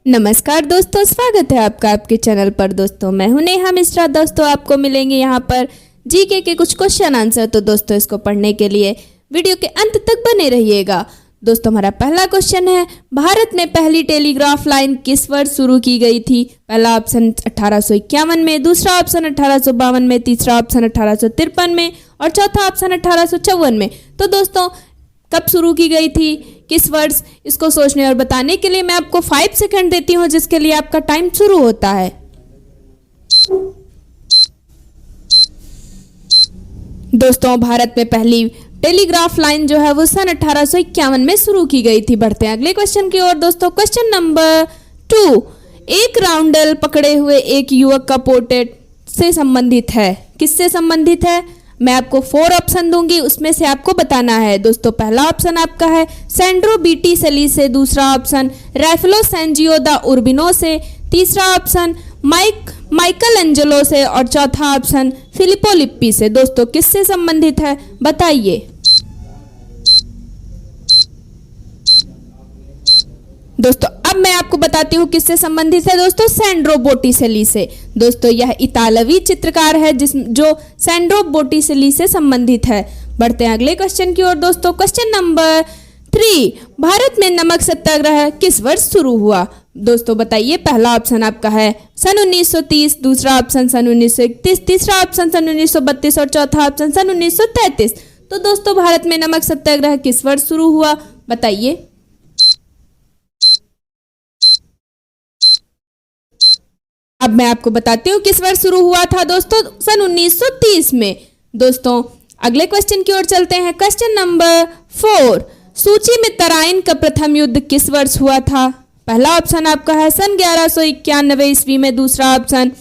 नमस्कार दोस्तों, स्वागत है आपका आपके चैनल पर। दोस्तों मैं हूं नेहा मिश्रा। दोस्तों आपको मिलेंगे यहां पर जीके के कुछ क्वेश्चन आंसर। तो दोस्तों इसको पढ़ने के लिए वीडियो के अंत तक बने रहिएगा। दोस्तों हमारा पहला क्वेश्चन है, भारत में पहली टेलीग्राफ लाइन किस वर्ष शुरू की गई थी? पहला ऑप्शन 1851 में, दूसरा ऑप्शन 1852 में, तीसरा ऑप्शन 1853 में और चौथा ऑप्शन 1854 में। तो दोस्तों कब शुरू की गई थी, किस वर्ष, इसको सोचने और बताने के लिए मैं आपको 5 सेकंड देती हूं, जिसके लिए आपका टाइम शुरू होता है। दोस्तों भारत में पहली टेलीग्राफ लाइन जो है वो सन 1851 में शुरू की गई थी। बढ़ते हैं अगले क्वेश्चन की ओर। दोस्तों क्वेश्चन नंबर 2, एक राउंडल पकड़े हुए एक युवक का पोर्ट्रेट से संबंधित है, किससे संबंधित है? मैं आपको 4 ऑप्शन दूंगी, उसमें से आपको बताना है। दोस्तों पहला ऑप्शन आपका है सैंड्रो बोटिसेली से, दूसरा ऑप्शन रैफेलो सैंजियो दा उर्बिनो से, तीसरा ऑप्शन माइकल एंजेलो से और चौथा ऑप्शन फिलिप्पो लिप्पी से। दोस्तों किससे संबंधित है बताइए। दोस्तों अब मैं आपको बताती हूँ किससे संबंधित है। दोस्तों सैंड्रो बोटिसेली से। दोस्तों यह इतालवी चित्रकार है जो सैंड्रो बोटिसेली से संबंधित है। बढ़ते हैं अगले क्वेश्चन की ओर। दोस्तों क्वेश्चन नंबर 3, भारत में नमक सत्याग्रह किस वर्ष शुरू हुआ? दोस्तों बताइए। पहला ऑप्शन आपका है सन 1930, दूसरा ऑप्शन सन 1931, तीसरा ऑप्शन सन 1932 और चौथा ऑप्शन सन 1933। तो दोस्तों भारत में नमक सत्याग्रह किस वर्ष शुरू हुआ बताइए। अब मैं आपको बताती हूँ किस वर्ष शुरू हुआ था। दोस्तों सन 1930 में। दोस्तों अगले क्वेश्चन की ओर चलते हैं। क्वेश्चन नंबर 4, सूची में तराइन का प्रथम युद्ध किस वर्ष हुआ था? पहला ऑप्शन आपका है सन 1191 ईस्वी में, दूसरा ऑप्शन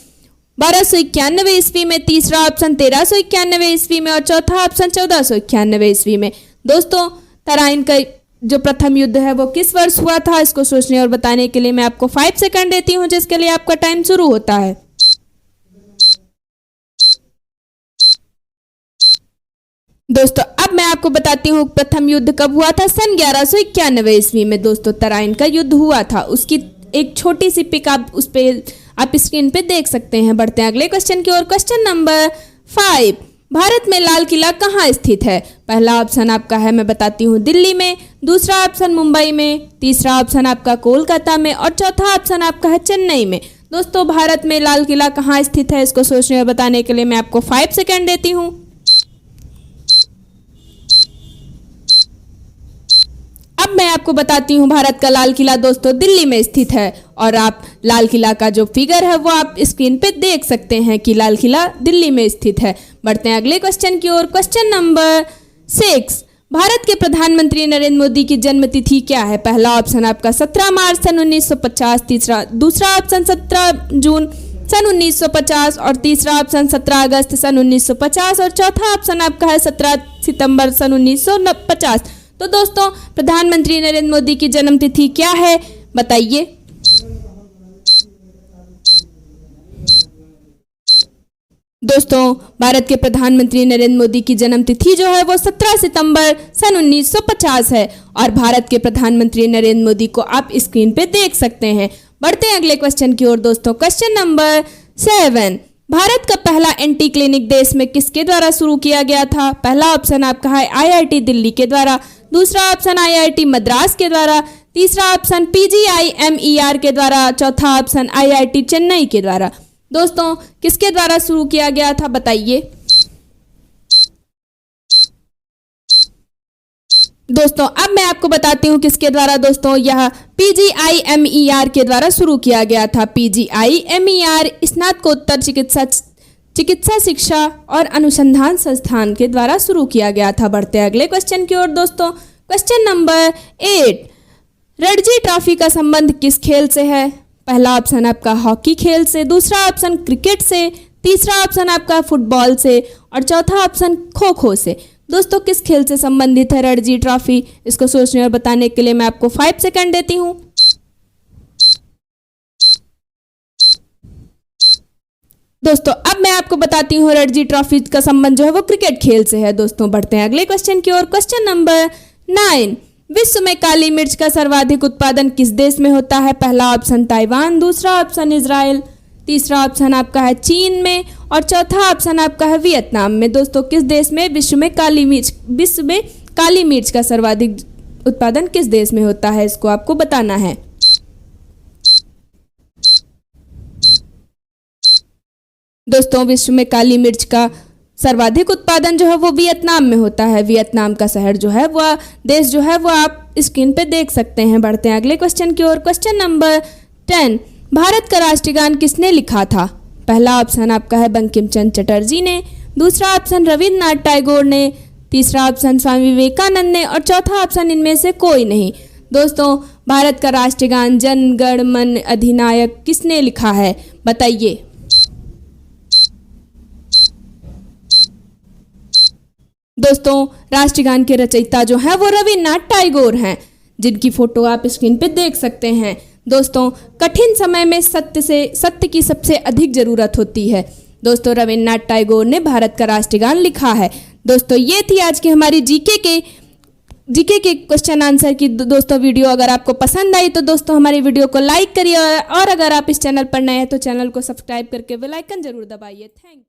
1291 ईस्वी में, तीसरा ऑप्शन 1391 ईस्वी में और चौथा ऑप्शन 1491 ईस्वी में। दोस्तों तराइन का जो प्रथम युद्ध है वो किस वर्ष हुआ था, इसको सोचने और बताने के लिए मैं आपको 5 सेकंड देती हूं, जिसके लिए आपका टाइम शुरू होता है। दोस्तों अब मैं आपको बताती हूँ प्रथम युद्ध कब हुआ था। सन 1191 ईस्वी में दोस्तों तराइन का युद्ध हुआ था। उसकी एक छोटी सी पिक आप स्क्रीन पे देख सकते हैं। बढ़ते हैं अगले क्वेश्चन की ओर। क्वेश्चन नंबर 5, भारत में लाल किला कहाँ स्थित है? पहला ऑप्शन आपका है, मैं बताती हूँ, दिल्ली में, दूसरा ऑप्शन मुंबई में, तीसरा ऑप्शन आपका कोलकाता में और चौथा ऑप्शन आपका है चेन्नई में। दोस्तों भारत में लाल किला कहाँ स्थित है, इसको सोचने और बताने के लिए मैं आपको 5 सेकंड देती हूँ। अब मैं आपको बताती हूँ भारत का लाल किला दोस्तों दिल्ली में स्थित है। और आप लाल किला का जो फिगर है वो आप स्क्रीन पे देख सकते हैं कि लाल किला दिल्ली में स्थित है। बढ़ते हैं अगले क्वेश्चन की ओर। क्वेश्चन नंबर 6, भारत के प्रधानमंत्री नरेंद्र मोदी की जन्म तिथि क्या है? पहला ऑप्शन आपका 17 मार्च सन 1950, दूसरा ऑप्शन 17 जून सन 1950 और तीसरा ऑप्शन 17 अगस्त सन 1950 और चौथा ऑप्शन आपका है 17 सितंबर सन 1950। तो दोस्तों प्रधानमंत्री नरेंद्र मोदी की जन्म तिथि क्या है बताइए। दोस्तों भारत के प्रधानमंत्री नरेंद्र मोदी की जन्म तिथि जो है वो 17 सितंबर सन 1950 है। और भारत के प्रधानमंत्री नरेंद्र मोदी को आप स्क्रीन पे देख सकते हैं। बढ़ते हैं अगले क्वेश्चन की ओर। दोस्तों क्वेश्चन नंबर 7, भारत का पहला एंटी क्लिनिक देश में किसके द्वारा शुरू किया गया था? पहला ऑप्शन आपका है IIT दिल्ली के द्वारा, दूसरा ऑप्शन IIT मद्रास के द्वारा, तीसरा ऑप्शन PGIMER के द्वारा, चौथा ऑप्शन IIT चेन्नई के द्वारा। दोस्तों किसके द्वारा शुरू किया गया था बताइए। दोस्तों अब मैं आपको बताती हूँ किसके द्वारा। दोस्तों यह PGIMER के द्वारा शुरू किया गया था। PGIMER स्नातकोत्तर चिकित्सा शिक्षा और अनुसंधान संस्थान के द्वारा शुरू किया गया था। बढ़ते हैं अगले क्वेश्चन की ओर। दोस्तों क्वेश्चन नंबर 8, रणजी ट्रॉफी का संबंध किस खेल से है? पहला ऑप्शन आपका हॉकी खेल से, दूसरा ऑप्शन क्रिकेट से, तीसरा ऑप्शन आपका फुटबॉल से और चौथा ऑप्शन खो खो से। दोस्तों किस खेल से संबंधित है रणजी ट्रॉफी, इसको सोचने और बताने के लिए मैं आपको 5 सेकंड देती हूँ। दोस्तों अब मैं आपको बताती हूँ रणजी ट्रॉफी का संबंध जो है वो क्रिकेट खेल से है। दोस्तों बढ़ते हैं अगले क्वेश्चन की ओर। क्वेश्चन नंबर 9, विश्व में काली मिर्च का सर्वाधिक उत्पादन किस देश में होता है? पहला ऑप्शन ताइवान, दूसरा ऑप्शन इजराइल, तीसरा ऑप्शन आपका है चीन में और चौथा ऑप्शन आपका है वियतनाम में। दोस्तों किस देश में विश्व में काली मिर्च का सर्वाधिक उत्पादन किस देश में होता है, इसको आपको बताना है। दोस्तों विश्व में काली मिर्च का सर्वाधिक उत्पादन जो है वो वियतनाम में होता है। वियतनाम का शहर जो है वह देश जो है वो आप स्क्रीन पे देख सकते हैं। बढ़ते हैं अगले क्वेश्चन की ओर। क्वेश्चन नंबर 10, भारत का राष्ट्रीय गान किसने लिखा था? पहला ऑप्शन आपका है बंकिम चंद्र चटर्जी ने, दूसरा ऑप्शन रविन्द्रनाथ टैगोर ने, तीसरा ऑप्शन स्वामी विवेकानंद ने और चौथा ऑप्शन इनमें से कोई नहीं। दोस्तों भारत का राष्ट्रीय गान जन गण मन अधिनायक किसने लिखा है, बताइए। दोस्तों राष्ट्रीय गान के रचयिता जो हैं वो रविन्द्रनाथ टैगोर हैं, जिनकी फोटो आप स्क्रीन पे देख सकते हैं। दोस्तों कठिन समय में सत्य की सबसे अधिक जरूरत होती है। दोस्तों रविन्द्रनाथ टैगोर ने भारत का राष्ट्रीय गान लिखा है। दोस्तों ये थी आज की हमारी जीके के क्वेश्चन आंसर की दोस्तों वीडियो। अगर आपको पसंद आई तो दोस्तों हमारी वीडियो को लाइक करिए और अगर आप इस चैनल पर नए हैं तो चैनल को सब्सक्राइब करके बेल आइकन जरूर दबाइए। Thank you.